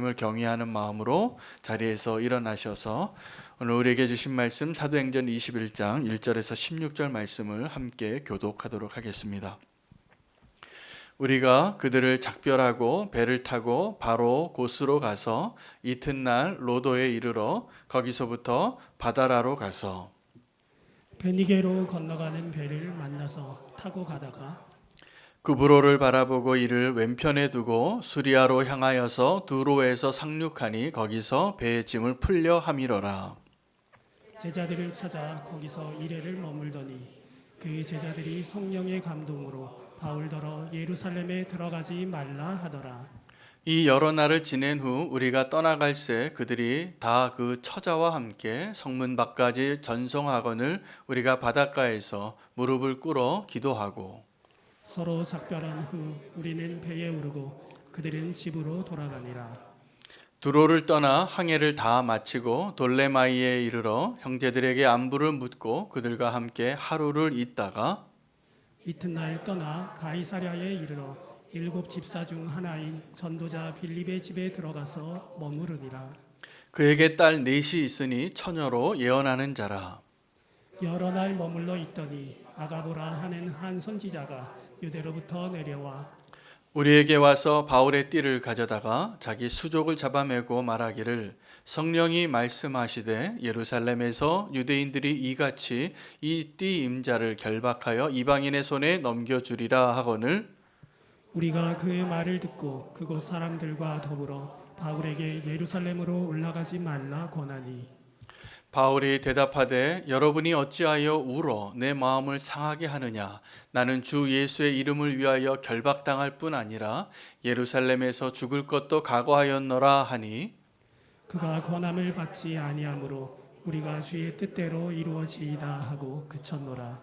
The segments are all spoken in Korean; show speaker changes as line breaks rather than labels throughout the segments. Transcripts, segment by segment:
을 경외하는 마음으로 자리에서 일어나셔서 오늘 우리에게 주신 말씀 사도행전 21장 1절에서 16절 말씀을 함께 교독하도록 하겠습니다. 우리가 그들을 작별하고 배를 타고 바로 고스로 가서 이튿날 로도에 이르러 거기서부터 바다라로 가서
베니게로 건너가는 배를 만나서 타고 가다가
구브로를 바라보고 이를 왼편에 두고 수리아로 향하여서 두로에서 상륙하니 거기서 배의 짐을 풀려 함이러라.
제자들을 찾아 거기서 이레를 머물더니 그 제자들이 성령의 감동으로 바울더러 예루살렘에 들어가지 말라 하더라.
이 여러 날을 지낸 후 우리가 떠나갈새 그들이 다 그 처자와 함께 성문 밖까지 전송하거늘 우리가 바닷가에서 무릎을 꿇어 기도하고
서로 작별한 후 우리는 배에 오르고 그들은 집으로 돌아가니라.
두로를 떠나 항해를 다 마치고 돌레마이에 이르러 형제들에게 안부를 묻고 그들과 함께 하루를 있다가
이튿날 떠나 가이사랴에 이르러 7 집사 중 하나인 전도자 빌립의 집에 들어가서 머무르니라.
그에게 딸 넷이 있으니 처녀로 예언하는 자라.
여러 날 머물러 있더니 아가보라 하는 한 선지자가 유대로부터 내려와
우리에게 와서 바울의 띠를 가져다가 자기 수족을 잡아매고 말하기를 성령이 말씀하시되 예루살렘에서 유대인들이 이같이 이 띠 임자를 결박하여 이방인의 손에 넘겨주리라 하거늘
우리가 그의 말을 듣고 그곳 사람들과 더불어 바울에게 예루살렘으로 올라가지 말라 권하니
바울이 대답하되 여러분이 어찌하여 울어 내 마음을 상하게 하느냐 나는 주 예수의 이름을 위하여 결박당할 뿐 아니라 예루살렘에서 죽을 것도 각오하였노라 하니
그가 권함을 받지 아니하므로 우리가 주의 뜻대로 이루어지이다 하고 그쳤노라.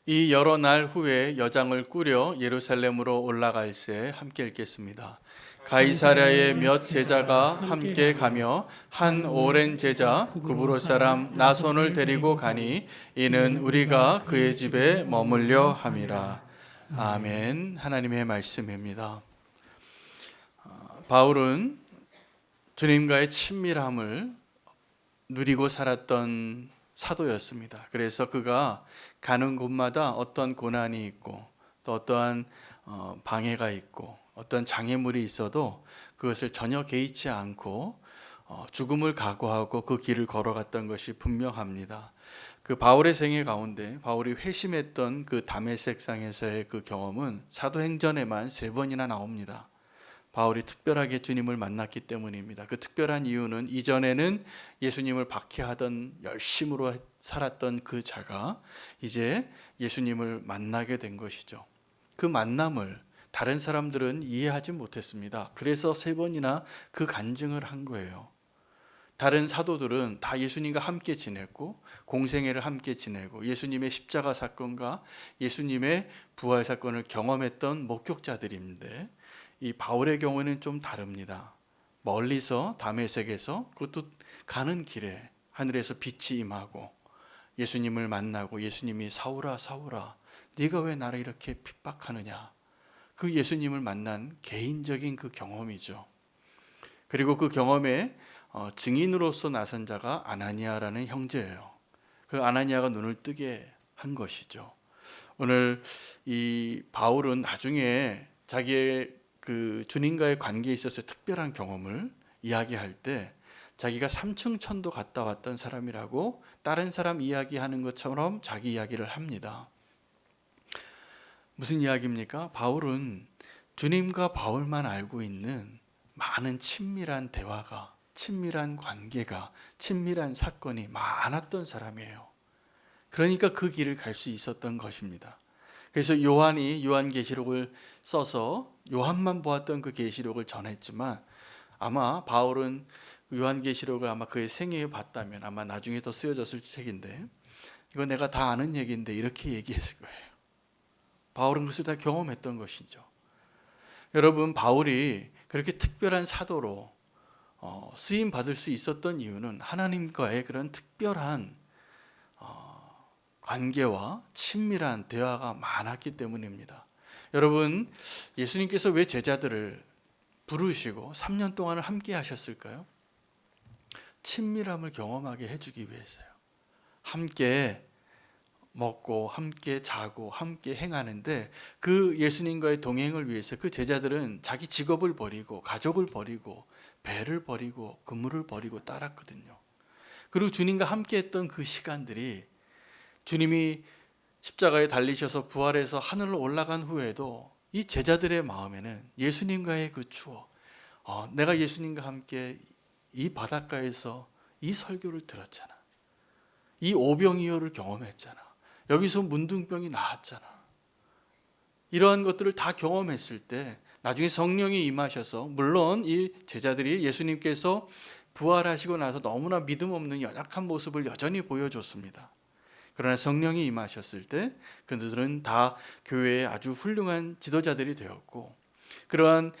이 여러 날 후에 여장을 꾸려 예루살렘으로 올라갈새 함께 읽겠습니다. 가이사랴의 몇 제자가 함께 가며 한 오랜 제자 구브로 사람 나손을 데리고 가니 이는 우리가 그의 집에 머물려 함이라. 아멘. 하나님의 말씀입니다. 바울은 주님과의 친밀함을 누리고 살았던 사도였습니다. 그래서 그가 가는 곳마다 어떤 고난이 있고 또 어떠한 방해가 있고 어떤 장애물이 있어도 그것을 전혀 개의치 않고 죽음을 각오하고 그 길을 걸어갔던 것이 분명합니다. 그 바울의 생애 가운데 바울이 회심했던 그 다메섹상에서의 그 경험은 사도행전에만 3번이나 나옵니다. 바울이 특별하게 주님을 만났기 때문입니다. 그 특별한 이유는 이전에는 예수님을 박해하던 열심으로 살았던 그 자가 이제 예수님을 만나게 된 것이죠. 그 만남을 다른 사람들은 이해하지 못했습니다. 그래서 3번이나 그 간증을 한 거예요. 다른 사도들은 다 예수님과 함께 지냈고 공생애를 함께 지내고 예수님의 십자가 사건과 예수님의 부활 사건을 경험했던 목격자들인데 이 바울의 경우는 좀 다릅니다. 멀리서 다메섹에서 그것도 가는 길에 하늘에서 빛이 임하고 예수님을 만나고 예수님이 사울아 사울아 네가 왜 나를 이렇게 핍박하느냐 그 예수님을 만난 개인적인 그 경험이죠. 그리고 그 경험에 증인으로서 나선 자가 아나니아라는 형제예요. 그 아나니아가 눈을 뜨게 한 것이죠. 오늘 이 바울은 나중에 자기의 그 주님과의 관계에 있어서 특별한 경험을 이야기할 때 자기가 삼층천도 갔다 왔던 사람이라고 다른 사람 이야기하는 것처럼 자기 이야기를 합니다. 무슨 이야기입니까? 바울은 주님과 바울만 알고 있는 많은 친밀한 대화가, 친밀한 관계가, 친밀한 사건이 많았던 사람이에요. 그러니까 그 길을 갈 수 있었던 것입니다. 그래서 요한이 요한계시록을 써서 요한만 보았던 그 계시록을 전했지만 아마 바울은 요한계시록을 아마 그의 생애에 봤다면 아마 나중에 더 쓰여졌을 책인데 이거 내가 다 아는 얘기인데 이렇게 얘기했을 거예요. 바울은 그것을 다 경험했던 것이죠. 여러분 바울이 그렇게 특별한 사도로 쓰임 받을 수 있었던 이유는 하나님과의 그런 특별한 관계와 친밀한 대화가 많았기 때문입니다. 여러분 예수님께서 왜 제자들을 부르시고 3년 동안을 함께 하셨을까요? 친밀함을 경험하게 해주기 위해서요. 함께 먹고 함께 자고 함께 행하는데 그 예수님과의 동행을 위해서 그 제자들은 자기 직업을 버리고 가족을 버리고 배를 버리고 그물을 버리고 따랐거든요. 그리고 주님과 함께 했던 그 시간들이 주님이 십자가에 달리셔서 부활해서 하늘로 올라간 후에도 이 제자들의 마음에는 예수님과의 그 추억, 내가 예수님과 함께 이 바닷가에서 이 설교를 들었잖아. 이 오병이어를 경험했잖아. 여기서 문둥병이 나았잖아. 이러한 것들을 다 경험했을 때 나중에 성령이 임하셔서, 물론 이 제자들이 예수님께서 부활하시고 나서 너무나 믿음 없는 연약한 모습을 여전히 보여줬습니다. 그러나 성령이 임하셨을 때 그들은 다 교회의 아주 훌륭한 지도자들이 되었고, 그러한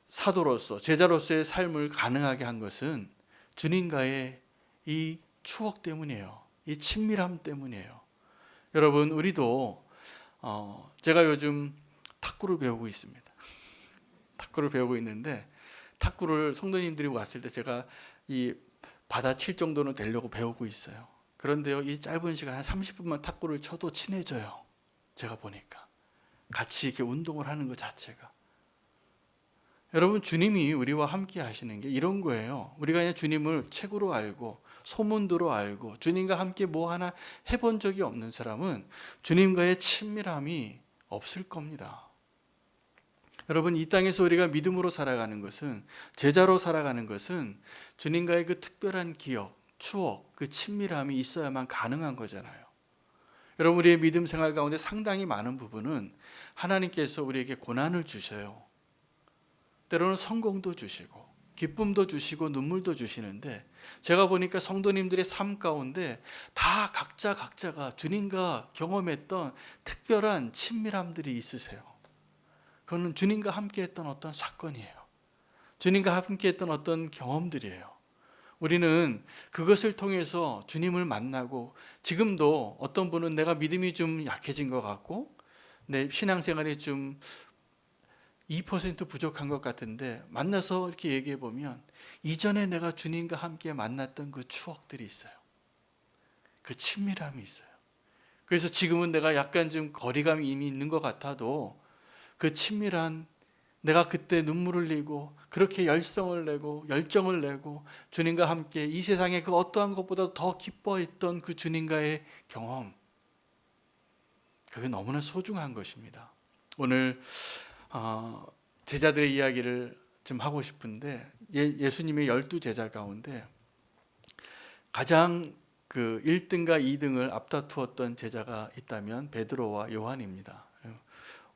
사도로서 제자로서의 삶을 가능하게 한 것은 주님과의 이 추억 때문이에요. 이 친밀함 때문이에요. 여러분, 우리도 제가 요즘 탁구를 배우고 있습니다. 탁구를 배우고 있는데, 탁구를 성도님들이 왔을 때 제가 이 받아 칠 정도는 되려고 배우고 있어요. 그런데요, 이 짧은 시간 한 30분만 탁구를 쳐도 친해져요. 제가 보니까 같이 이렇게 운동을 하는 것 자체가. 여러분, 주님이 우리와 함께 하시는 게 이런 거예요. 우리가 그냥 주님을 책으로 알고 소문으로 알고 주님과 함께 뭐 하나 해본 적이 없는 사람은 주님과의 친밀함이 없을 겁니다. 여러분, 이 땅에서 우리가 믿음으로 살아가는 것은, 제자로 살아가는 것은 주님과의 그 특별한 기억, 추억, 그 친밀함이 있어야만 가능한 거잖아요. 여러분, 우리의 믿음 생활 가운데 상당히 많은 부분은 하나님께서 우리에게 고난을 주셔요. 때로는 성공도 주시고 기쁨도 주시고 눈물도 주시는데, 제가 보니까 성도님들의 삶 가운데 다 각자가 주님과 경험했던 특별한 친밀함들이 있으세요. 그거는 주님과 함께했던 어떤 사건이에요. 주님과 함께했던 어떤 경험들이에요. 우리는 그것을 통해서 주님을 만나고, 지금도 어떤 분은 내가 믿음이 좀 약해진 것 같고 내 신앙생활이 좀 2% 부족한 것 같은데, 만나서 이렇게 얘기해 보면 이전에 내가 주님과 함께 만났던 그 추억들이 있어요. 그 친밀함이 있어요. 그래서 지금은 내가 약간 좀 거리감이 이미 있는 것 같아도 그 친밀한, 내가 그때 눈물을 흘리고 그렇게 열성을 내고 열정을 내고 주님과 함께 이 세상의 그 어떠한 것보다 더 기뻐했던 그 주님과의 경험, 그게 너무나 소중한 것입니다. 오늘 제자들의 이야기를 좀 하고 싶은데, 예수님의 12제자 가운데 가장 그 1등과 2등을 앞다투었던 제자가 있다면 베드로와 요한입니다.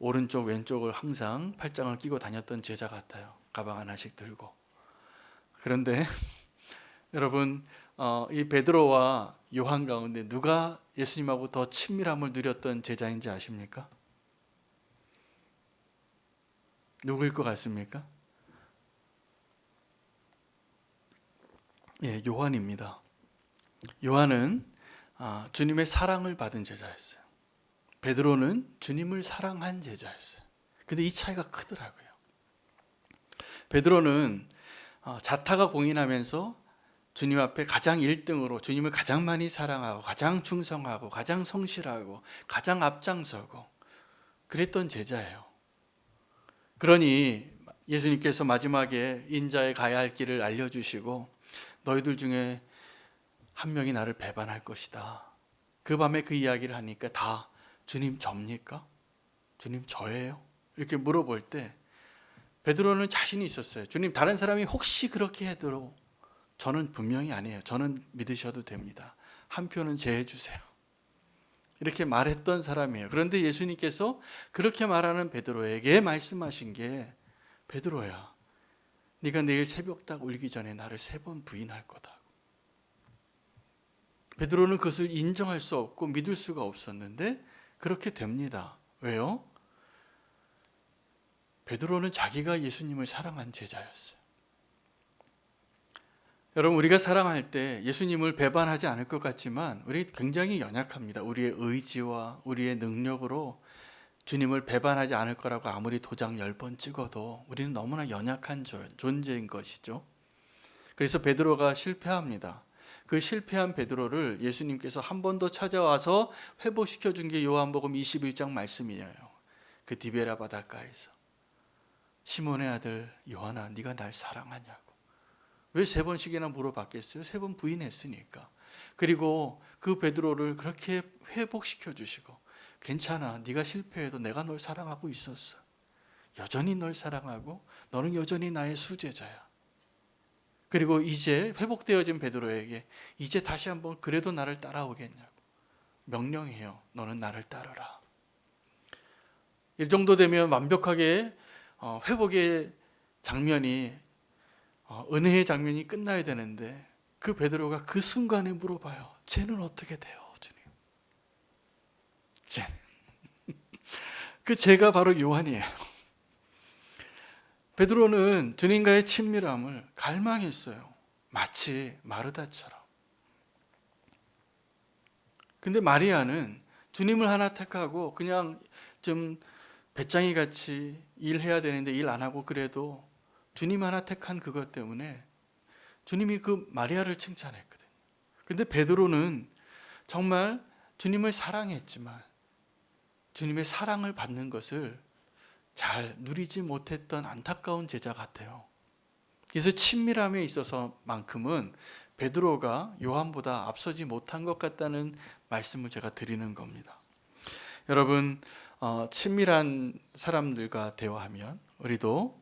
오른쪽 왼쪽을 항상 팔짱을 끼고 다녔던 제자 같아요. 가방 하나씩 들고. 그런데 여러분, 이 베드로와 요한 가운데 누가 예수님하고 더 친밀함을 누렸던 제자인지 아십니까? 누구일 것 같습니까? 예, 요한입니다. 요한은 주님의 사랑을 받은 제자였어요. 베드로는 주님을 사랑한 제자였어요. 근데 이 차이가 크더라고요. 베드로는 자타가 공인하면서 주님 앞에 가장 1등으로 주님을 가장 많이 사랑하고 가장 충성하고 가장 성실하고 가장 앞장서고 그랬던 제자예요. 그러니 예수님께서 마지막에 인자에 가야 할 길을 알려주시고, 너희들 중에 한 명이 나를 배반할 것이다. 그 밤에 그 이야기를 하니까 다 주님 접니까? 주님 저예요? 이렇게 물어볼 때 베드로는 자신이 있었어요. 주님, 다른 사람이 혹시 그렇게 해도 저는 분명히 아니에요. 저는 믿으셔도 됩니다. 한 표는 제해 주세요. 이렇게 말했던 사람이에요. 그런데 예수님께서 그렇게 말하는 베드로에게 말씀하신 게, 베드로야, 네가 내일 새벽 딱 울기 전에 나를 3번 부인할 거다. 베드로는 그것을 인정할 수 없고 믿을 수가 없었는데 그렇게 됩니다. 왜요? 베드로는 자기가 예수님을 사랑한 제자였어요. 여러분, 우리가 사랑할 때 예수님을 배반하지 않을 것 같지만 우리 굉장히 연약합니다. 우리의 의지와 우리의 능력으로 주님을 배반하지 않을 거라고 아무리 도장 10번 찍어도 우리는 너무나 연약한 존재인 것이죠. 그래서 베드로가 실패합니다. 그 실패한 베드로를 예수님께서 한 번 더 찾아와서 회복시켜 준 게 요한복음 21장 말씀이에요. 그 디베라 바닷가에서 시몬의 아들 요한아, 네가 날 사랑하냐고. 왜 3번씩이나 물어봤겠어요? 3번 부인했으니까. 그리고 그 베드로를 그렇게 회복시켜 주시고, 괜찮아, 네가 실패해도 내가 널 사랑하고 있었어. 여전히 널 사랑하고 너는 여전히 나의 수제자야. 그리고 이제 회복되어진 베드로에게 이제 다시 한번 그래도 나를 따라오겠냐고 명령해요. 너는 나를 따르라. 이 정도 되면 완벽하게 회복의 장면이, 은혜의 장면이 끝나야 되는데, 그 베드로가 그 순간에 물어봐요. 쟤는 어떻게 돼요, 주님? 쟤는. 그 쟤가 바로 요한이에요. 베드로는 주님과의 친밀함을 갈망했어요. 마치 마르다처럼. 근데 마리아는 주님을 하나 택하고 그냥 좀 배짱이 같이 일해야 되는데 일 안 하고, 그래도 주님 하나 택한 그것 때문에 주님이 그 마리아를 칭찬했거든요. 근데 베드로는 정말 주님을 사랑했지만 주님의 사랑을 받는 것을 잘 누리지 못했던 안타까운 제자 같아요. 그래서 친밀함에 있어서만큼은 베드로가 요한보다 앞서지 못한 것 같다는 말씀을 제가 드리는 겁니다. 여러분, 친밀한 사람들과 대화하면, 우리도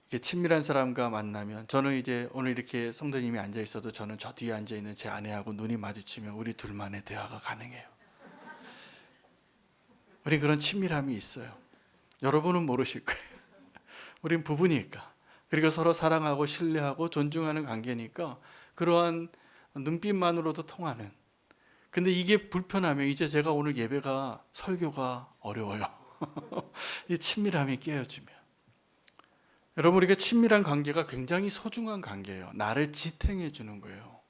이렇게 친밀한 사람과 만나면, 저는 이제 오늘 이렇게 성도님이 앉아 있어도 저는 저 뒤에 앉아 있는 제 아내하고 눈이 마주치면 우리 둘만의 대화가 가능해요. 우리 그런 친밀함이 있어요. 여러분은 모르실 거예요. 우린 부부니까. 그리고 서로 사랑하고 신뢰하고 존중하는 관계니까 그러한 눈빛만으로도 통하는. 근데 이게 불편하면 이제 제가 오늘 예배가, 설교가 어려워요. 이 친밀함이 깨어지면. 여러분, 우리가 친밀한 관계가 굉장히 소중한 관계예요. 나를 지탱해 주는 거예요.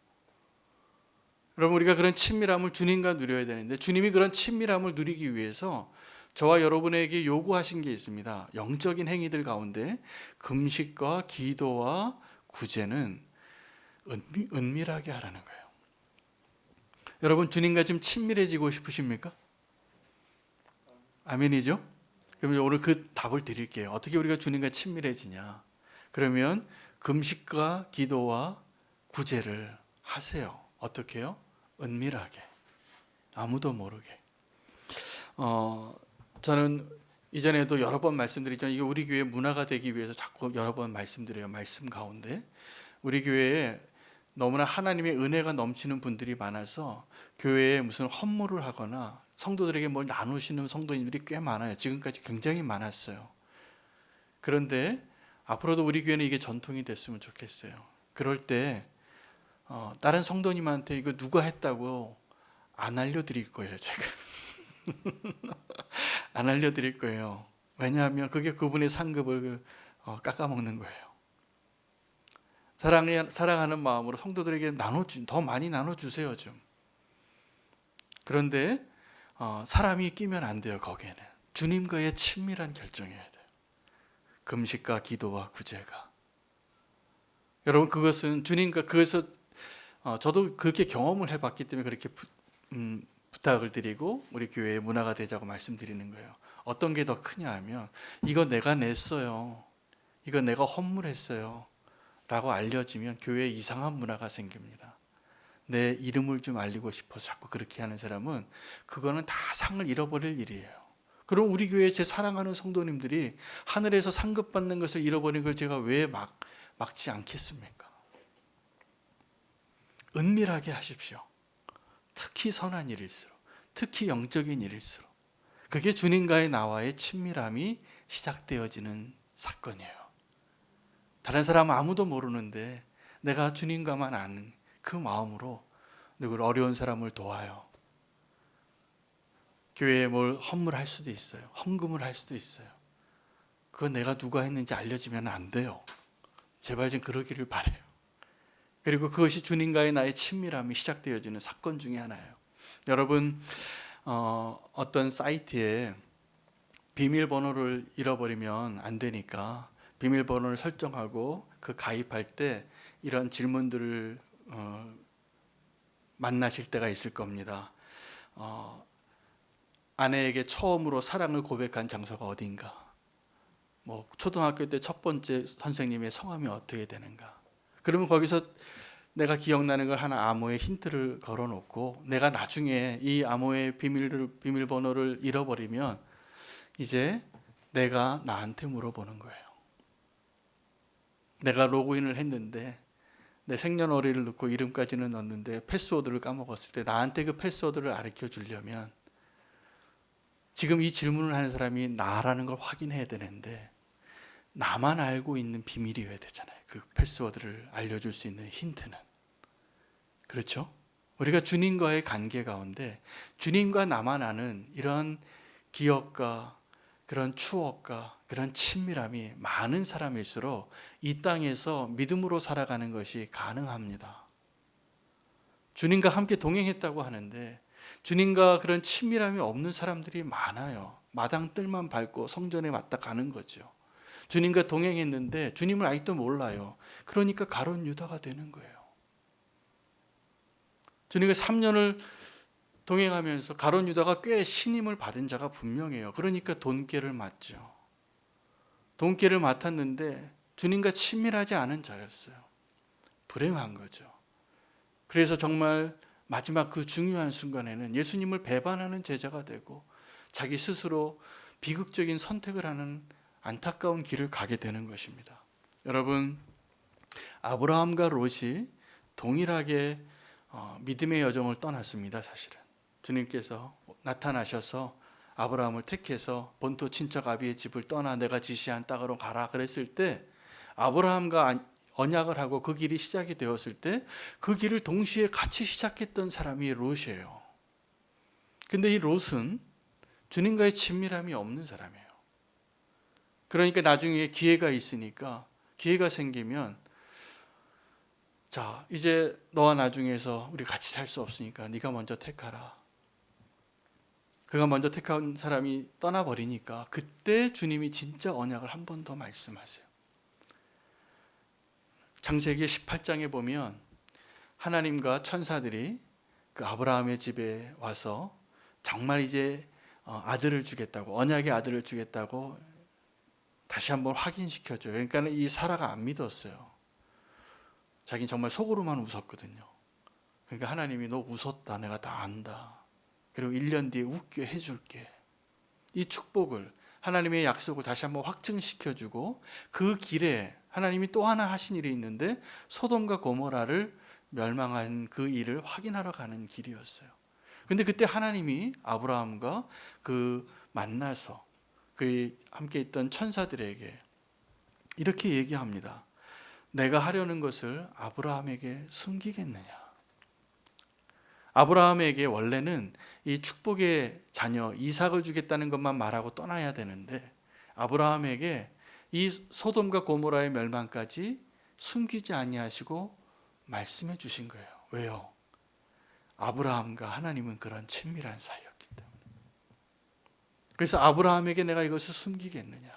여러분, 우리가 그런 친밀함을 주님과 누려야 되는데, 주님이 그런 친밀함을 누리기 위해서 저와 여러분에게 요구하신 게 있습니다. 영적인 행위들 가운데 금식과 기도와 구제는 은밀하게 하라는 거예요. 여러분, 주님과 좀 친밀해지고 싶으십니까? 아멘이죠? 그럼 오늘 그 답을 드릴게요. 어떻게 우리가 주님과 친밀해지냐? 그러면 금식과 기도와 구제를 하세요. 어떻게요? 은밀하게, 아무도 모르게. 저는 이전에도 여러 번 말씀드렸지만, 이게 우리 교회 문화가 되기 위해서 자꾸 여러 번 말씀드려요. 말씀 가운데 우리 교회에 너무나 하나님의 은혜가 넘치는 분들이 많아서 교회에 무슨 헌물을 하거나 성도들에게 뭘 나누시는 성도님들이 꽤 많아요. 지금까지 굉장히 많았어요. 그런데 앞으로도 우리 교회는 이게 전통이 됐으면 좋겠어요. 그럴 때 다른 성도님한테 이거 누가 했다고 안 알려드릴 거예요. 제가 안 알려드릴 거예요. 왜냐하면 그게 그분의 상급을 깎아먹는 거예요. 사랑하는 마음으로 성도들에게 더 많이 나눠주세요 좀. 그런데 사람이 끼면 안 돼요. 거기에는 주님과의 친밀한 결정이어야 돼요. 금식과 기도와 구제가. 여러분, 그것은 주님과, 그것을 저도 그렇게 경험을 해봤기 때문에 그렇게 부탁을 드리고 우리 교회의 문화가 되자고 말씀드리는 거예요. 어떤 게 더 크냐 하면, 이거 내가 냈어요, 이거 내가 헌물했어요 라고 알려지면 교회에 이상한 문화가 생깁니다. 내 이름을 좀 알리고 싶어서 자꾸 그렇게 하는 사람은 그거는 다 상을 잃어버릴 일이에요. 그럼 우리 교회 제 사랑하는 성도님들이 하늘에서 상급 받는 것을 잃어버린 걸 제가 왜 막지 않겠습니까? 은밀하게 하십시오. 특히 선한 일일수록, 특히 영적인 일일수록. 그게 주님과의 나와의 친밀함이 시작되어지는 사건이에요. 다른 사람은 아무도 모르는데 내가 주님과만 아는 그 마음으로 누굴, 어려운 사람을 도와요. 교회에 뭘 헌물할 수도 있어요. 헌금을 할 수도 있어요. 그건 내가 누가 했는지 알려지면 안 돼요. 제발 좀 그러기를 바라요. 그리고 그것이 주님과의 나의 친밀함이 시작되어지는 사건 중에 하나예요. 여러분, 어떤 사이트에 비밀번호를 잃어버리면 안 되니까 비밀번호를 설정하고 그 가입할 때 이런 질문들을 만나실 때가 있을 겁니다. 아내에게 처음으로 사랑을 고백한 장소가 어딘가? 뭐 초등학교 때 첫 번째 선생님의 성함이 어떻게 되는가? 그러면 거기서 내가 기억나는 걸 하나 암호의 힌트를 걸어놓고 내가 나중에 이 암호의 비밀번호를 잃어버리면 이제 내가 나한테 물어보는 거예요. 내가 로그인을 했는데 내 생년월일을 넣고 이름까지는 넣었는데 패스워드를 까먹었을 때 나한테 그 패스워드를 가르쳐 주려면 지금 이 질문을 하는 사람이 나라는 걸 확인해야 되는데 나만 알고 있는 비밀이어야 되잖아요. 그 패스워드를 알려줄 수 있는 힌트는. 그렇죠? 우리가 주님과의 관계 가운데 주님과 나만 아는 이런 기억과 그런 추억과 그런 친밀함이 많은 사람일수록 이 땅에서 믿음으로 살아가는 것이 가능합니다. 주님과 함께 동행했다고 하는데 주님과 그런 친밀함이 없는 사람들이 많아요. 마당 뜰만 밟고 성전에 왔다 가는 거죠. 주님과 동행했는데 주님을 아직도 몰라요. 그러니까 가룟 유다가 되는 거예요. 주님과 3년을 동행하면서 가룟 유다가 꽤 신임을 받은 자가 분명해요. 그러니까 돈깨를 맞죠. 돈깨를 맡았는데 주님과 친밀하지 않은 자였어요. 불행한 거죠. 그래서 정말 마지막 그 중요한 순간에는 예수님을 배반하는 제자가 되고 자기 스스로 비극적인 선택을 하는 안타까운 길을 가게 되는 것입니다. 여러분, 아브라함과 롯이 동일하게 믿음의 여정을 떠났습니다. 사실은 주님께서 나타나셔서 아브라함을 택해서 본토 친척 아비의 집을 떠나 내가 지시한 땅으로 가라 그랬을 때 아브라함과 언약을 하고 그 길이 시작이 되었을 때 그 길을 동시에 같이 시작했던 사람이 롯이에요. 근데 이 롯은 주님과의 친밀함이 없는 사람이에요. 그러니까 나중에 기회가 있으니까 기회가 생기면 자, 이제 너와 나중에서 우리 같이 살 수 없으니까 네가 먼저 택하라. 그가 먼저 택한 사람이 떠나버리니까 그때 주님이 진짜 언약을 한 번 더 말씀하세요. 창세기 18장에 보면 하나님과 천사들이 그 아브라함의 집에 와서 정말 이제 아들을 주겠다고 언약의 아들을 주겠다고 다시 한번 확인시켜줘요. 그러니까 이 사라가 안 믿었어요. 자기는 정말 속으로만 웃었거든요. 그러니까 하나님이 너 웃었다. 내가 다 안다. 그리고 1년 뒤에 웃게 해줄게. 이 축복을 하나님의 약속을 다시 한번 확증시켜주고 그 길에 하나님이 또 하나 하신 일이 있는데 소돔과 고모라를 멸망한 그 일을 확인하러 가는 길이었어요. 근데 그때 하나님이 아브라함과 그 만나서 그 함께 있던 천사들에게 이렇게 얘기합니다. 내가 하려는 것을 아브라함에게 숨기겠느냐? 아브라함에게 원래는 이 축복의 자녀 이삭을 주겠다는 것만 말하고 떠나야 되는데 아브라함에게 이 소돔과 고모라의 멸망까지 숨기지 아니하시고 말씀해 주신 거예요. 왜요? 아브라함과 하나님은 그런 친밀한 사이였기 때문에. 그래서 아브라함에게 내가 이것을 숨기겠느냐?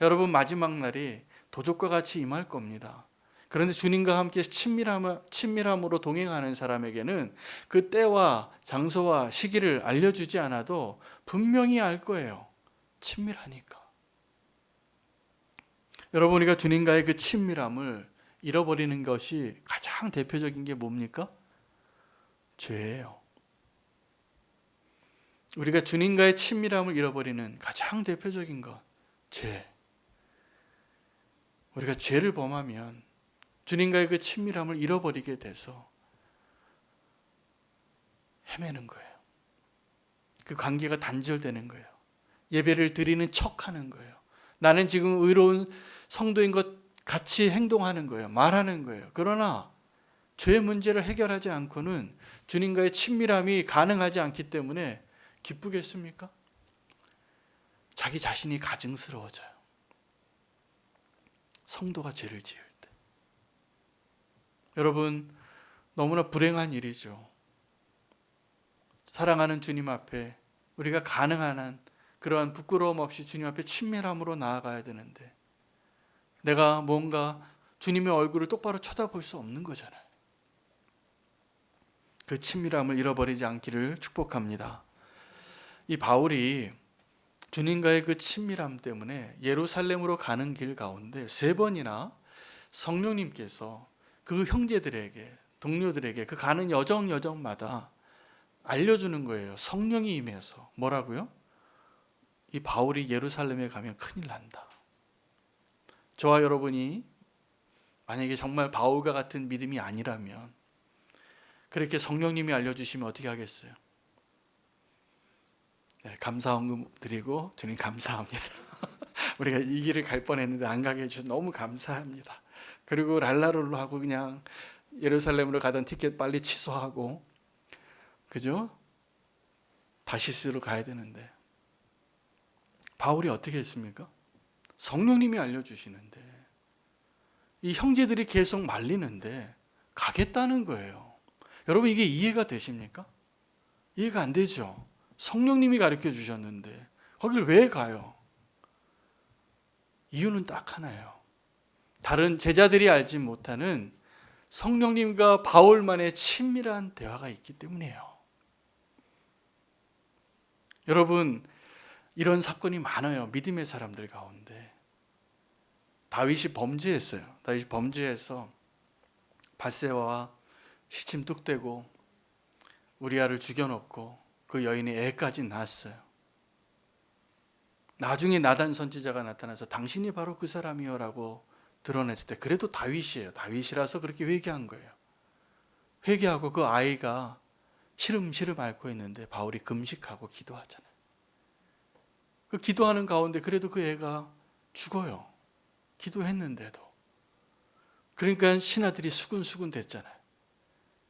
여러분 마지막 날이 도적과 같이 임할 겁니다. 그런데 주님과 함께 친밀함으로 동행하는 사람에게는 그 때와 장소와 시기를 알려주지 않아도 분명히 알 거예요. 친밀하니까. 여러분 우리가 주님과의 그 친밀함을 잃어버리는 것이 가장 대표적인 게 뭡니까? 죄예요. 우리가 주님과의 친밀함을 잃어버리는 가장 대표적인 것, 죄. 우리가 죄를 범하면 주님과의 그 친밀함을 잃어버리게 돼서 헤매는 거예요. 그 관계가 단절되는 거예요. 예배를 드리는 척하는 거예요. 나는 지금 의로운 성도인 것 같이 행동하는 거예요. 말하는 거예요. 그러나 죄 문제를 해결하지 않고는 주님과의 친밀함이 가능하지 않기 때문에 기쁘겠습니까? 자기 자신이 가증스러워져요. 성도가 죄를 지을 때. 여러분 너무나 불행한 일이죠. 사랑하는 주님 앞에 우리가 가능한 한 그러한 부끄러움 없이 주님 앞에 친밀함으로 나아가야 되는데 내가 뭔가 주님의 얼굴을 똑바로 쳐다볼 수 없는 거잖아요. 그 친밀함을 잃어버리지 않기를 축복합니다. 이 바울이 주님과의 그 친밀함 때문에 예루살렘으로 가는 길 가운데 3번이나 성령님께서 그 형제들에게, 동료들에게 그 가는 여정마다 알려주는 거예요. 성령이 임해서. 뭐라고요? 이 바울이 예루살렘에 가면 큰일 난다. 저와 여러분이 만약에 정말 바울과 같은 믿음이 아니라면 그렇게 성령님이 알려주시면 어떻게 하겠어요? 네, 감사헌금 드리고 주님 감사합니다. 우리가 이 길을 갈 뻔했는데 안 가게 해주셔서 너무 감사합니다. 그리고 랄라룰로 하고 그냥 예루살렘으로 가던 티켓 빨리 취소하고, 그죠? 다시스로 가야 되는데 바울이 어떻게 했습니까? 성령님이 알려주시는데 이 형제들이 계속 말리는데 가겠다는 거예요. 여러분 이게 이해가 되십니까? 이해가 안 되죠? 성령님이 가르쳐 주셨는데 거길 왜 가요? 이유는 딱 하나예요. 다른 제자들이 알지 못하는 성령님과 바울만의 친밀한 대화가 있기 때문이에요. 여러분 이런 사건이 많아요. 믿음의 사람들 가운데. 다윗이 범죄했어요. 다윗이 범죄해서 밧세바와 시침 뚝대고 우리아를 죽여놓고 그 여인의 애까지 낳았어요. 나중에 나단 선지자가 나타나서 당신이 바로 그 사람이요 라고 드러냈을 때 그래도 다윗이에요. 다윗이라서 그렇게 회개한 거예요. 회개하고 그 아이가 시름시름 앓고 있는데 바울이 금식하고 기도하잖아요. 그 기도하는 가운데 그래도 그 애가 죽어요. 기도했는데도. 그러니까 신하들이 수군수군 됐잖아요.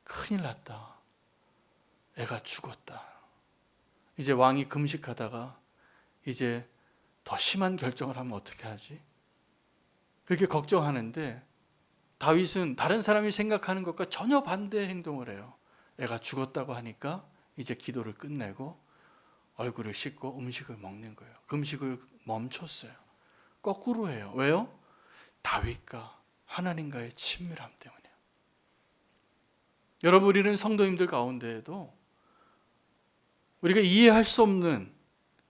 큰일 났다. 애가 죽었다. 이제 왕이 금식하다가 이제 더 심한 결정을 하면 어떻게 하지? 그렇게 걱정하는데 다윗은 다른 사람이 생각하는 것과 전혀 반대 행동을 해요. 애가 죽었다고 하니까 이제 기도를 끝내고 얼굴을 씻고 음식을 먹는 거예요. 금식을 멈췄어요. 거꾸로 해요. 왜요? 다윗과 하나님과의 친밀함 때문이에요. 여러분 우리는 성도님들 가운데에도 우리가 이해할 수 없는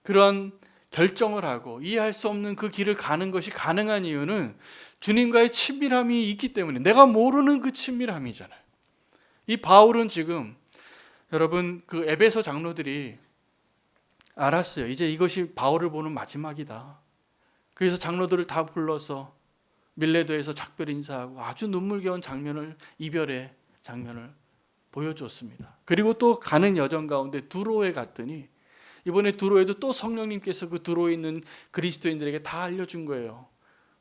그런 결정을 하고 이해할 수 없는 그 길을 가는 것이 가능한 이유는 주님과의 친밀함이 있기 때문에 내가 모르는 그 친밀함이잖아요. 이 바울은 지금 여러분 그 에베소 장로들이 알았어요. 이제 이것이 바울을 보는 마지막이다. 그래서 장로들을 다 불러서 밀레도에서 작별 인사하고 아주 눈물겨운 이별의 장면을 보여줬습니다. 그리고 또 가는 여정 가운데 두로에 갔더니 이번에 두로에도 또 성령님께서 그 두로에 있는 그리스도인들에게 다 알려준 거예요.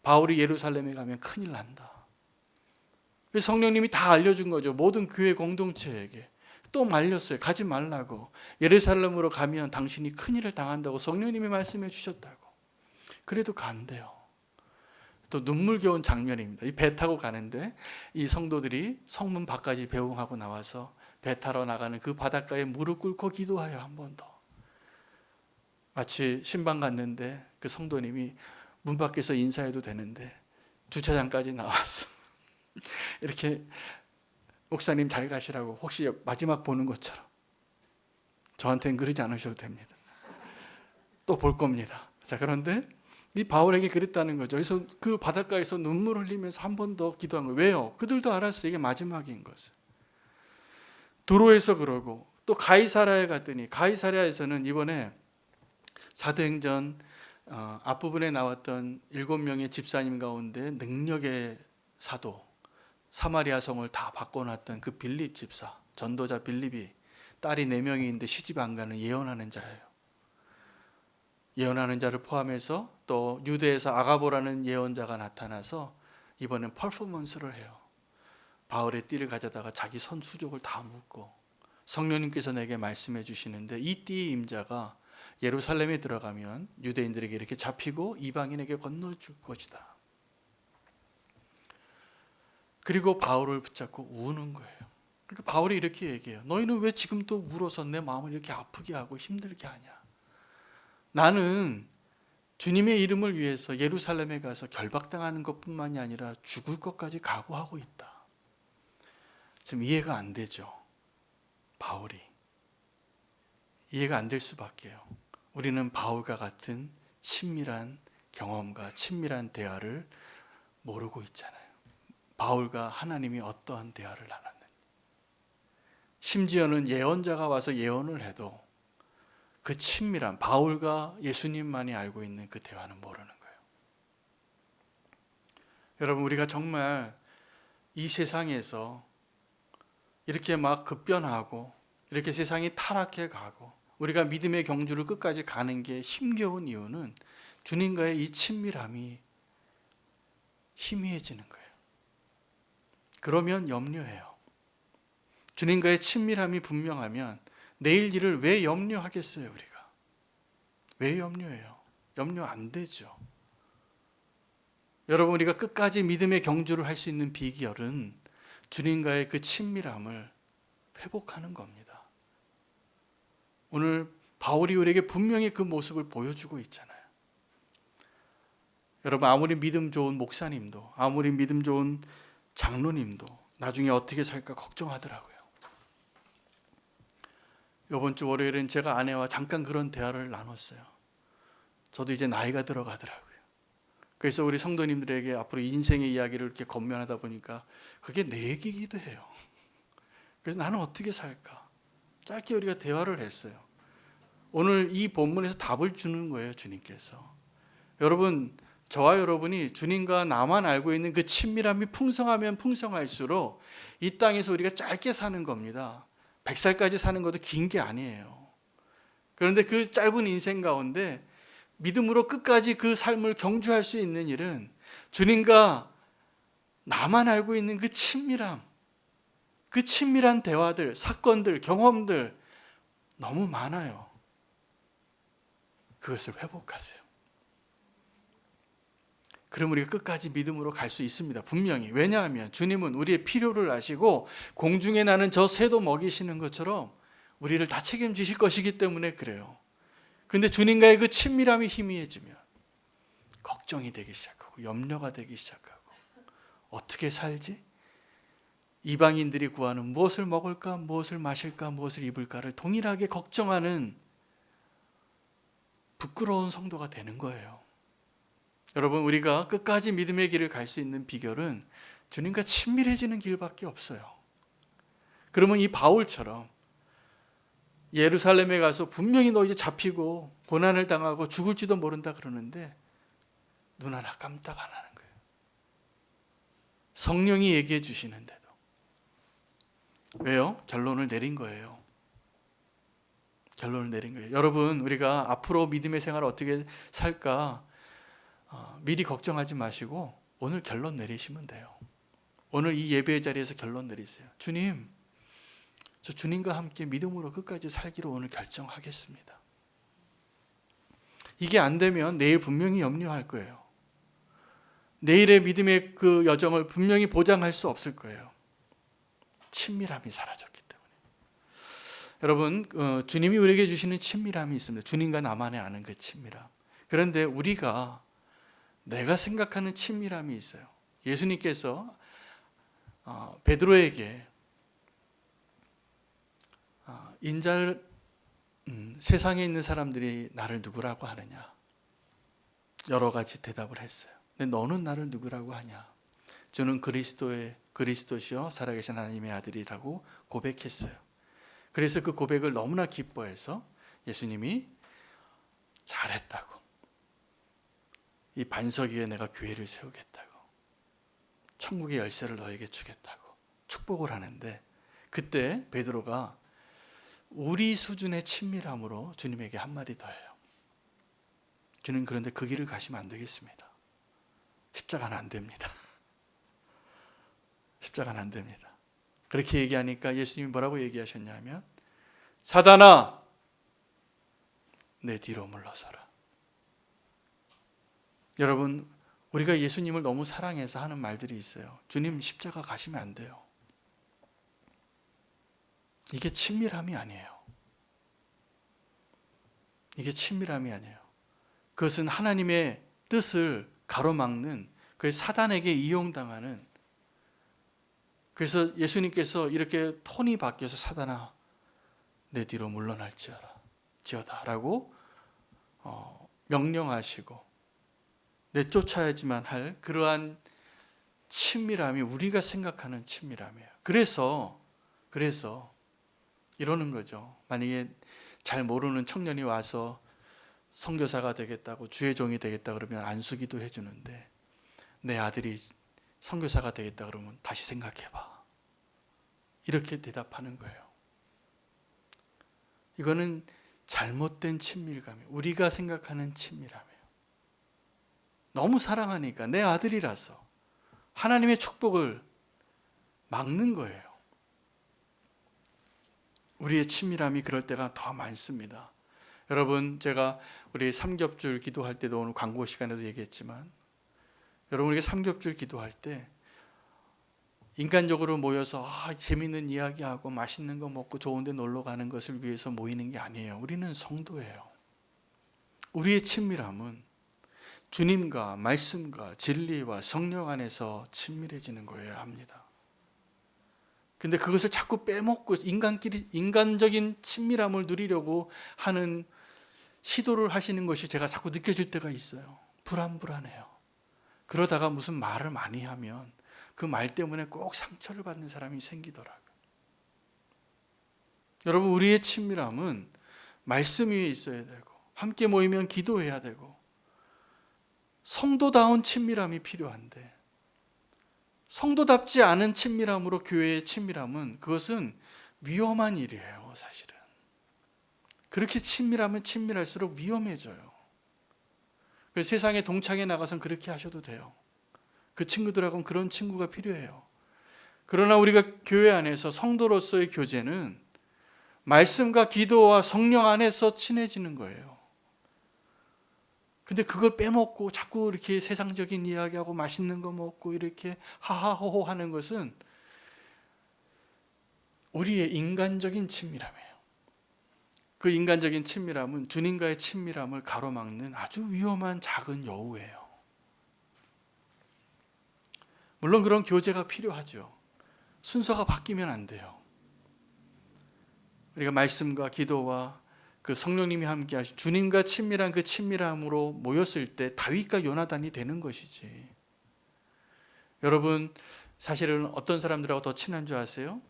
바울이 예루살렘에 가면 큰일 난다. 그래서 성령님이 다 알려준 거죠. 모든 교회 공동체에게. 또 말렸어요. 가지 말라고. 예루살렘으로 가면 당신이 큰일을 당한다고 성령님이 말씀해 주셨다고. 그래도 간대요. 또 눈물겨운 장면입니다. 이 배 타고 가는데 이 성도들이 성문 밖까지 배웅하고 나와서 배 타러 나가는 그 바닷가에 무릎 꿇고 기도하여 한 번 더. 마치 신방 갔는데 그 성도님이 문 밖에서 인사해도 되는데 주차장까지 나와서 이렇게 목사님 잘 가시라고 혹시 마지막 보는 것처럼 저한테는 그러지 않으셔도 됩니다. 또 볼 겁니다. 자, 그런데 이 바울에게 그랬다는 거죠. 그래서 그 바닷가에서 눈물 흘리면서 한 번 더 기도한 거예요. 왜요? 그들도 알았어요. 이게 마지막인 것을. 두로에서 그러고 또 가이사랴에 갔더니 가이사랴에서는 이번에 사도행전 앞부분에 나왔던 7명의 집사님 가운데 능력의 사도 사마리아 성을 다 바꿔놨던 그 빌립 집사 전도자 빌립이 딸이 4명이 있는데 시집 안 가는 예언하는 자예요. 예언하는 자를 포함해서 또 유대에서 아가보라는 예언자가 나타나서 이번엔 퍼포먼스를 해요. 바울의 띠를 가져다가 자기 손 수족을 다 묶고 성령님께서 내게 말씀해 주시는데 이 띠의 임자가 예루살렘에 들어가면 유대인들에게 이렇게 잡히고 이방인에게 건너줄 것이다. 그리고 바울을 붙잡고 우는 거예요. 그러니까 바울이 이렇게 얘기해요. 너희는 왜 지금 또 울어서 내 마음을 이렇게 아프게 하고 힘들게 하냐? 나는 주님의 이름을 위해서 예루살렘에 가서 결박당하는 것뿐만이 아니라 죽을 것까지 각오하고 있다. 지금 이해가 안 되죠. 바울이. 이해가 안 될 수밖에요. 우리는 바울과 같은 친밀한 경험과 친밀한 대화를 모르고 있잖아요. 바울과 하나님이 어떠한 대화를 나눴는지. 심지어는 예언자가 와서 예언을 해도 그 친밀한 바울과 예수님만이 알고 있는 그 대화는 모르는 거예요. 여러분, 우리가 정말 이 세상에서 이렇게 막 급변하고 이렇게 세상이 타락해 가고 우리가 믿음의 경주를 끝까지 가는 게 힘겨운 이유는 주님과의 이 친밀함이 희미해지는 거예요. 그러면 염려해요. 주님과의 친밀함이 분명하면 내일 일을 왜 염려하겠어요, 우리가? 왜 염려해요? 염려 안 되죠. 여러분, 우리가 끝까지 믿음의 경주를 할 수 있는 비결은 주님과의 그 친밀함을 회복하는 겁니다. 오늘 바울이 우리에게 분명히 그 모습을 보여주고 있잖아요. 여러분, 아무리 믿음 좋은 목사님도, 아무리 믿음 좋은 장로님도 나중에 어떻게 살까 걱정하더라고요. 이번 주 월요일엔 제가 아내와 잠깐 그런 대화를 나눴어요. 저도 이제 나이가 들어가더라고요. 그래서 우리 성도님들에게 앞으로 인생의 이야기를 이렇게 권면하다 보니까 그게 내 얘기이기도 해요. 그래서 나는 어떻게 살까? 짧게 우리가 대화를 했어요. 오늘 이 본문에서 답을 주는 거예요, 주님께서. 여러분, 저와 여러분이 주님과 나만 알고 있는 그 친밀함이 풍성하면 풍성할수록 이 땅에서 우리가 짧게 사는 겁니다. 100살까지 사는 것도 긴 게 아니에요. 그런데 그 짧은 인생 가운데 믿음으로 끝까지 그 삶을 경주할 수 있는 일은 주님과 나만 알고 있는 그 친밀함, 그 친밀한 대화들, 사건들, 경험들 너무 많아요. 그것을 회복하세요. 그럼 우리가 끝까지 믿음으로 갈 수 있습니다. 분명히. 왜냐하면 주님은 우리의 필요를 아시고 공중에 나는 저 새도 먹이시는 것처럼 우리를 다 책임지실 것이기 때문에 그래요. 근데 주님과의 그 친밀함이 희미해지면 걱정이 되기 시작하고 염려가 되기 시작하고 어떻게 살지? 이방인들이 구하는 무엇을 먹을까, 무엇을 마실까, 무엇을 입을까를 동일하게 걱정하는 부끄러운 성도가 되는 거예요. 여러분, 우리가 끝까지 믿음의 길을 갈 수 있는 비결은 주님과 친밀해지는 길밖에 없어요. 그러면 이 바울처럼 예루살렘에 가서 분명히 너 이제 잡히고 고난을 당하고 죽을지도 모른다 그러는데 눈 하나 깜짝 안 하는 거예요. 성령이 얘기해 주시는데도. 왜요? 결론을 내린 거예요. 결론을 내린 거예요. 여러분, 우리가 앞으로 믿음의 생활을 어떻게 살까 미리 걱정하지 마시고 오늘 결론 내리시면 돼요. 오늘 이 예배의 자리에서 결론 내리세요. 주님, 저 주님과 함께 믿음으로 끝까지 살기로 오늘 결정하겠습니다. 이게 안 되면 내일 분명히 염려할 거예요. 내일의 믿음의 그 여정을 분명히 보장할 수 없을 거예요. 친밀함이 사라졌기 때문에. 여러분, 주님이 우리에게 주시는 친밀함이 있습니다. 주님과 나만의 아는 그 친밀함. 그런데 우리가 내가 생각하는 친밀함이 있어요. 예수님께서 베드로에게 인자를 세상에 있는 사람들이 나를 누구라고 하느냐 여러 가지 대답을 했어요. 근데 너는 나를 누구라고 하냐? 주는 그리스도시요 살아계신 하나님의 아들이라고 고백했어요. 그래서 그 고백을 너무나 기뻐해서 예수님이 잘했다고, 이 반석 위에 내가 교회를 세우겠다고, 천국의 열쇠를 너에게 주겠다고 축복을 하는데, 그때 베드로가 우리 수준의 친밀함으로 주님에게 한마디 더 해요. 주님, 그런데 그 길을 가시면 안 되겠습니다. 십자가는 안 됩니다. 십자가는 안 됩니다. 그렇게 얘기하니까 예수님이 뭐라고 얘기하셨냐면, 사단아, 내 뒤로 물러서라. 여러분, 우리가 예수님을 너무 사랑해서 하는 말들이 있어요. 주님, 십자가 가시면 안 돼요. 이게 친밀함이 아니에요. 이게 친밀함이 아니에요. 그것은 하나님의 뜻을 가로막는, 그 사단에게 이용당하는. 그래서 예수님께서 이렇게 톤이 바뀌어서 사단아 내 뒤로 물러날지어다 라고 명령하시고 내쫓아야지만 할 그러한 친밀함이 우리가 생각하는 친밀함이에요. 그래서 이러는 거죠. 만약에 잘 모르는 청년이 와서 선교사가 되겠다고, 주의 종이 되겠다 그러면 안수기도 해주는데, 내 아들이 선교사가 되겠다 그러면 다시 생각해봐, 이렇게 대답하는 거예요. 이거는 잘못된 친밀감이에요. 우리가 생각하는 친밀함이에요. 너무 사랑하니까, 내 아들이라서 하나님의 축복을 막는 거예요. 우리의 친밀함이 그럴 때가 더 많습니다. 여러분, 제가 우리 삼겹줄 기도할 때도 오늘 광고 시간에도 얘기했지만, 여러분 우리가 삼겹줄 기도할 때 인간적으로 모여서 재밌는 이야기하고 맛있는 거 먹고 좋은 데 놀러 가는 것을 위해서 모이는 게 아니에요. 우리는 성도예요. 우리의 친밀함은 주님과 말씀과 진리와 성령 안에서 친밀해지는 거여야 합니다. 근데 그것을 자꾸 빼먹고 인간적인 친밀함을 누리려고 하는 시도를 하시는 것이 제가 자꾸 느껴질 때가 있어요. 불안해요. 그러다가 무슨 말을 많이 하면 그 말 때문에 꼭 상처를 받는 사람이 생기더라고요. 여러분, 우리의 친밀함은 말씀 위에 있어야 되고, 함께 모이면 기도해야 되고, 성도다운 친밀함이 필요한데, 성도답지 않은 친밀함으로 교회의 친밀함은, 그것은 위험한 일이에요. 사실은 그렇게 친밀하면 친밀할수록 위험해져요. 그래서 세상에 동창회 나가서는 그렇게 하셔도 돼요. 그 친구들하고는 그런 친구가 필요해요. 그러나 우리가 교회 안에서 성도로서의 교제는 말씀과 기도와 성령 안에서 친해지는 거예요. 근데 그걸 빼먹고 자꾸 이렇게 세상적인 이야기하고 맛있는 거 먹고 이렇게 하하호호 하는 것은 우리의 인간적인 친밀함이에요. 그 인간적인 친밀함은 주님과의 친밀함을 가로막는 아주 위험한 작은 여우예요. 물론 그런 교제가 필요하죠. 순서가 바뀌면 안 돼요. 우리가 말씀과 기도와 그 성령님이 함께 하신 주님과 친밀한 그 친밀함으로 모였을 때 다윗과 요나단이 되는 것이지. 여러분, 사실은 어떤 사람들하고 더 친한 줄 아세요?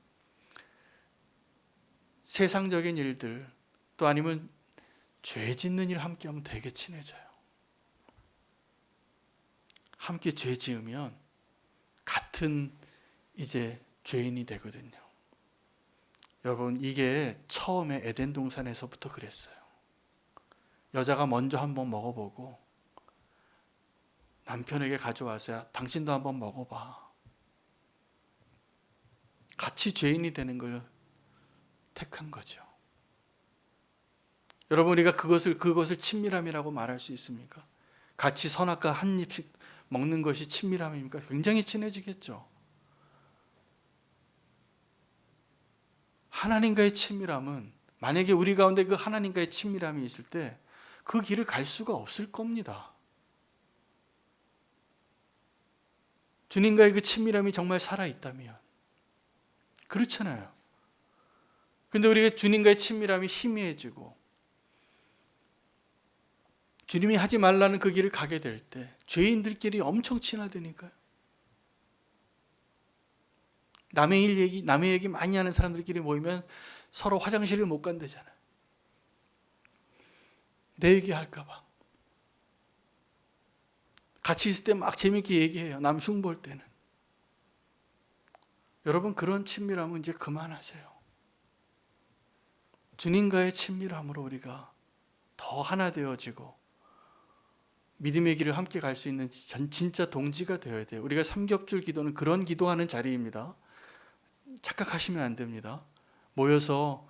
세상적인 일들, 또 아니면 죄 짓는 일 함께 하면 되게 친해져요. 함께 죄 지으면 같은 이제 죄인이 되거든요. 여러분, 이게 처음에 에덴 동산에서부터 그랬어요. 여자가 먼저 한번 먹어보고 남편에게 가져와서 당신도 한번 먹어봐. 같이 죄인이 되는 걸 택한 거죠. 여러분, 우리가 그것을 친밀함이라고 말할 수 있습니까? 같이 선악과 한 입씩 먹는 것이 친밀함입니까? 굉장히 친해지겠죠. 하나님과의 친밀함은, 만약에 우리 가운데 그 하나님과의 친밀함이 있을 때 그 길을 갈 수가 없을 겁니다. 주님과의 그 친밀함이 정말 살아있다면. 그렇잖아요. 근데 우리가 주님과의 친밀함이 희미해지고 주님이 하지 말라는 그 길을 가게 될 때 죄인들끼리 엄청 친하다니까요. 남의 얘기 많이 하는 사람들끼리 모이면 서로 화장실을 못 간다잖아요. 내 얘기 할까 봐. 같이 있을 때 막 재밌게 얘기해요. 남 흉볼 때는. 여러분, 그런 친밀함은 이제 그만하세요. 주님과의 친밀함으로 우리가 더 하나 되어지고 믿음의 길을 함께 갈 수 있는 진짜 동지가 되어야 돼요. 우리가 삼겹줄 기도는 그런 기도하는 자리입니다. 착각하시면 안 됩니다. 모여서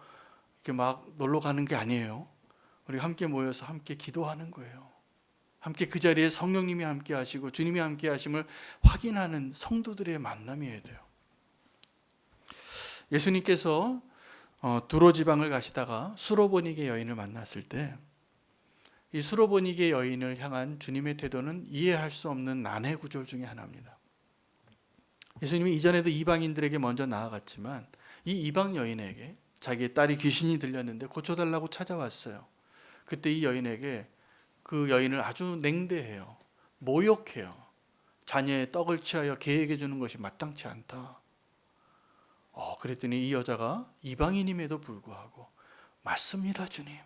이렇게 막 놀러 가는 게 아니에요. 우리가 함께 모여서 함께 기도하는 거예요. 함께 그 자리에 성령님이 함께 하시고 주님이 함께 하심을 확인하는 성도들의 만남이어야 돼요. 예수님께서 두로 지방을 가시다가 수로보니게 여인을 만났을 때 이 수로보니게 여인을 향한 주님의 태도는 이해할 수 없는 난해 구절 중에 하나입니다. 예수님이 이전에도 이방인들에게 먼저 나아갔지만 이 이방 여인에게 자기의 딸이 귀신이 들렸는데 고쳐달라고 찾아왔어요. 그때 이 여인에게 그 여인을 아주 냉대해요. 모욕해요. 자녀의 떡을 취하여 개에게 주는 것이 마땅치 않다. 그랬더니 이 여자가 이방인임에도 불구하고 맞습니다, 주님.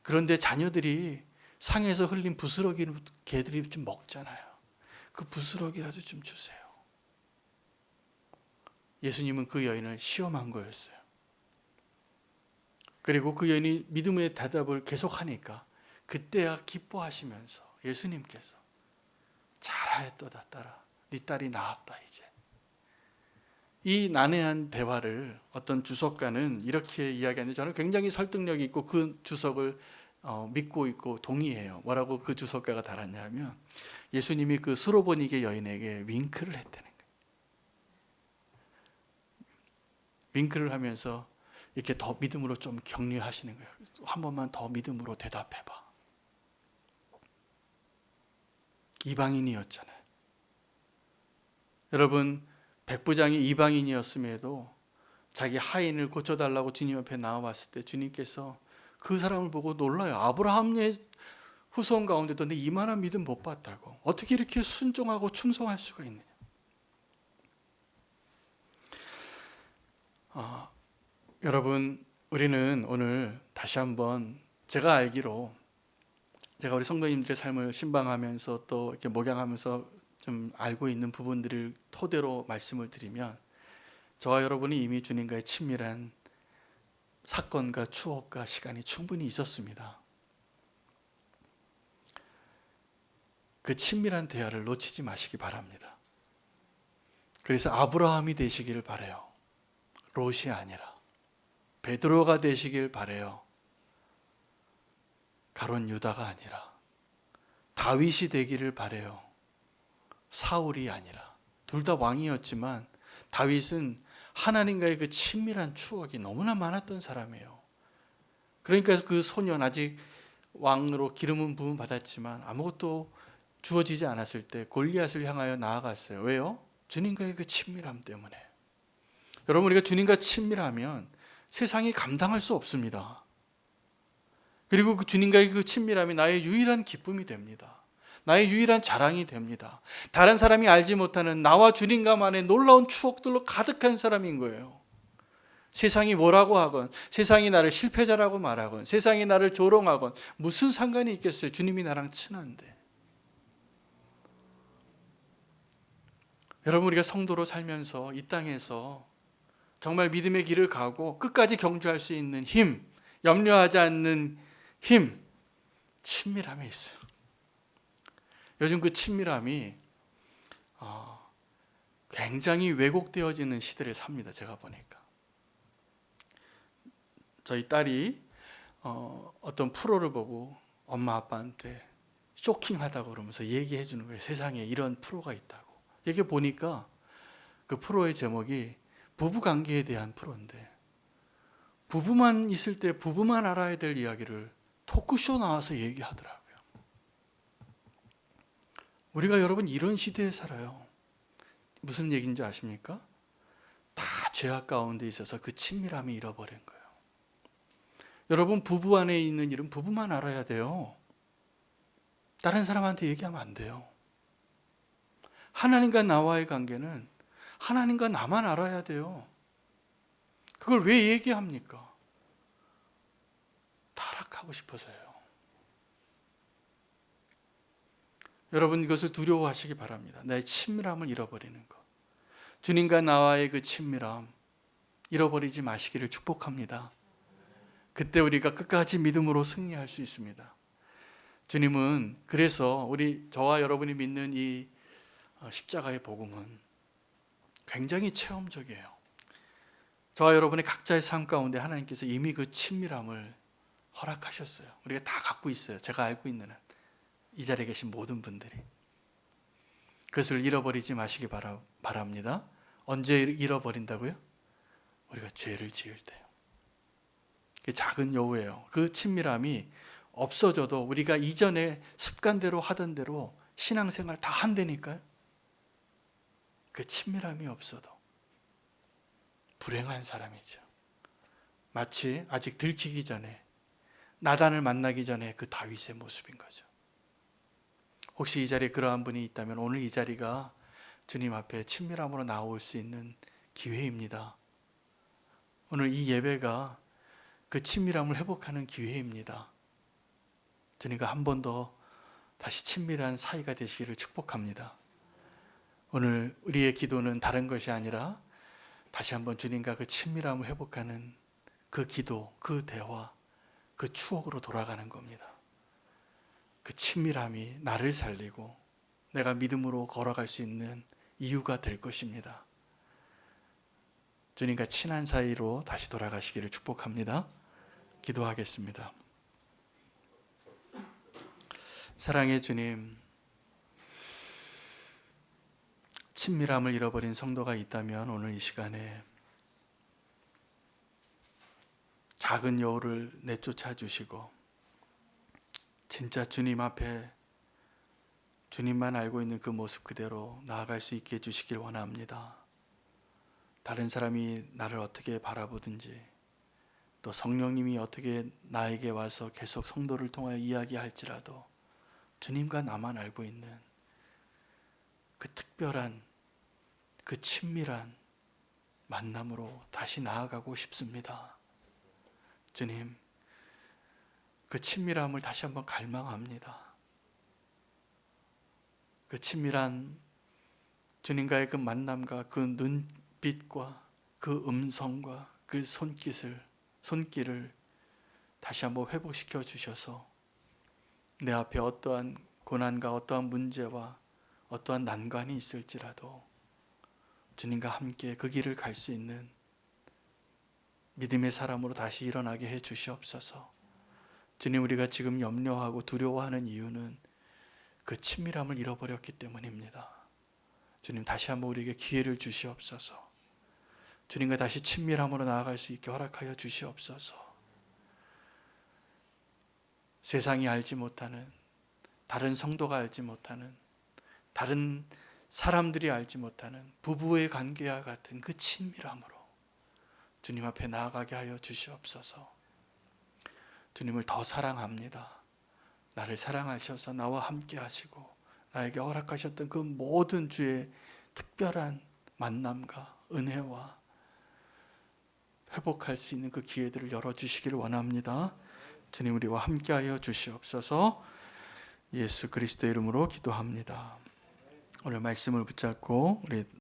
그런데 자녀들이 상에서 흘린 부스러기를 개들이 좀 먹잖아요. 그 부스러기라도 좀 주세요. 예수님은 그 여인을 시험한 거였어요. 그리고 그 여인이 믿음의 대답을 계속하니까 그때야 기뻐하시면서 예수님께서 잘하였도다 딸아, 네 딸이 나았다 이제. 이 난해한 대화를 어떤 주석가는 이렇게 이야기하는데 저는 굉장히 설득력이 있고 그 주석을 믿고 있고 동의해요. 뭐라고 그 주석가가 달았냐면 예수님이 그 수로보니게 여인에게 윙크를 했다는 거예요. 윙크를 하면서 이렇게 더 믿음으로 좀 격려하시는 거예요. 한 번만 더 믿음으로 대답해봐. 이방인이었잖아요. 여러분, 백부장이 이방인이었음에도 자기 하인을 고쳐달라고 주님 앞에 나와봤을 때 주님께서 그 사람을 보고 놀라요. 아브라함의 후손 가운데도 내 이만한 믿음 못 봤다고. 어떻게 이렇게 순종하고 충성할 수가 있느냐. 여러분, 우리는 오늘 다시 한번 제가 알기로 제가 우리 성도님들의 삶을 신방하면서 또 이렇게 목양하면서 좀 알고 있는 부분들을 토대로 말씀을 드리면 저와 여러분이 이미 주님과의 친밀한 사건과 추억과 시간이 충분히 있었습니다. 그 친밀한 대화를 놓치지 마시기 바랍니다. 그래서 아브라함이 되시기를 바라요. 롯이 아니라 베드로가 되시길 바라요. 가룟 유다가 아니라 다윗이 되기를 바라요. 사울이 아니라. 둘 다 왕이었지만 다윗은 하나님과의 그 친밀한 추억이 너무나 많았던 사람이에요. 그러니까 그 소년 아직 왕으로 기름은 부음 받았지만 아무것도 주어지지 않았을 때 골리앗을 향하여 나아갔어요. 왜요? 주님과의 그 친밀함 때문에. 여러분, 우리가 주님과 친밀하면 세상이 감당할 수 없습니다. 그리고 그 주님과의 그 친밀함이 나의 유일한 기쁨이 됩니다. 나의 유일한 자랑이 됩니다. 다른 사람이 알지 못하는 나와 주님과만의 놀라운 추억들로 가득한 사람인 거예요. 세상이 뭐라고 하건, 세상이 나를 실패자라고 말하건, 세상이 나를 조롱하건 무슨 상관이 있겠어요? 주님이 나랑 친한데. 여러분, 우리가 성도로 살면서 이 땅에서 정말 믿음의 길을 가고 끝까지 경주할 수 있는 힘, 염려하지 않는 힘, 친밀함에 있어요. 요즘 그 친밀함이 굉장히 왜곡되어지는 시대를 삽니다. 제가 보니까. 저희 딸이 어떤 프로를 보고 엄마 아빠한테 쇼킹하다고 그러면서 얘기해 주는 거예요. 세상에 이런 프로가 있다고. 이게 보니까 그 프로의 제목이 부부관계에 대한 프로인데 부부만 있을 때 부부만 알아야 될 이야기를 토크쇼 나와서 얘기하더라고요. 우리가 여러분 이런 시대에 살아요. 무슨 얘기인지 아십니까? 다 죄악 가운데 있어서 그 친밀함이 잃어버린 거예요. 여러분, 부부 안에 있는 일은 부부만 알아야 돼요. 다른 사람한테 얘기하면 안 돼요. 하나님과 나와의 관계는 하나님과 나만 알아야 돼요. 그걸 왜 얘기합니까? 타락하고 싶어서요. 여러분, 이것을 두려워하시기 바랍니다. 나의 친밀함을 잃어버리는 것. 주님과 나와의 그 친밀함 잃어버리지 마시기를 축복합니다. 그때 우리가 끝까지 믿음으로 승리할 수 있습니다. 주님은 그래서 저와 여러분이 믿는 이 십자가의 복음은 굉장히 체험적이에요. 저와 여러분의 각자의 삶 가운데 하나님께서 이미 그 친밀함을 허락하셨어요. 우리가 다 갖고 있어요. 제가 알고 있는 한. 이 자리에 계신 모든 분들이. 그것을 잃어버리지 마시기 바랍니다. 언제 잃어버린다고요? 우리가 죄를 지을 때요. 작은 여우예요. 그 친밀함이 없어져도 우리가 이전에 습관대로 하던 대로 신앙생활 다 한다니까요. 그 친밀함이 없어도 불행한 사람이죠. 마치 아직 들키기 전에, 나단을 만나기 전에 그 다윗의 모습인 거죠. 혹시 이 자리에 그러한 분이 있다면 오늘 이 자리가 주님 앞에 친밀함으로 나올 수 있는 기회입니다. 오늘 이 예배가 그 친밀함을 회복하는 기회입니다. 주님과 한 번 더 다시 친밀한 사이가 되시기를 축복합니다. 오늘 우리의 기도는 다른 것이 아니라 다시 한번 주님과 그 친밀함을 회복하는 그 기도, 그 대화, 그 추억으로 돌아가는 겁니다. 그 친밀함이 나를 살리고 내가 믿음으로 걸어갈 수 있는 이유가 될 것입니다. 주님과 친한 사이로 다시 돌아가시기를 축복합니다. 기도하겠습니다. 사랑의 주님, 친밀함을 잃어버린 성도가 있다면 오늘 이 시간에 작은 여우를 내쫓아 주시고 진짜 주님 앞에 주님만 알고 있는 그 모습 그대로 나아갈 수 있게 해주시길 원합니다. 다른 사람이 나를 어떻게 바라보든지 또 성령님이 어떻게 나에게 와서 계속 성도를 통하여 이야기할지라도 주님과 나만 알고 있는 그 특별한 그 친밀한 만남으로 다시 나아가고 싶습니다. 주님, 그 친밀함을 다시 한번 갈망합니다. 그 친밀한 주님과의 그 만남과 그 눈빛과 그 음성과 그 손길을 다시 한번 회복시켜 주셔서 내 앞에 어떠한 고난과 어떠한 문제와 어떠한 난관이 있을지라도 주님과 함께 그 길을 갈 수 있는 믿음의 사람으로 다시 일어나게 해 주시옵소서. 주님, 우리가 지금 염려하고 두려워하는 이유는 그 친밀함을 잃어버렸기 때문입니다. 주님, 다시 한번 우리에게 기회를 주시옵소서. 주님과 다시 친밀함으로 나아갈 수 있게 허락하여 주시옵소서. 세상이 알지 못하는, 다른 성도가 알지 못하는, 다른 사람들이 알지 못하는 부부의 관계와 같은 그 친밀함으로 주님 앞에 나아가게 하여 주시옵소서. 주님을 더 사랑합니다. 나를 사랑하셔서 나와 함께 하시고 나에게 허락하셨던 그 모든 주의 특별한 만남과 은혜와 회복할 수 있는 그 기회들을 열어주시기를 원합니다. 주님, 우리와 함께하여 주시옵소서. 예수 그리스도의 이름으로 기도합니다. 오늘 말씀을 붙잡고 우리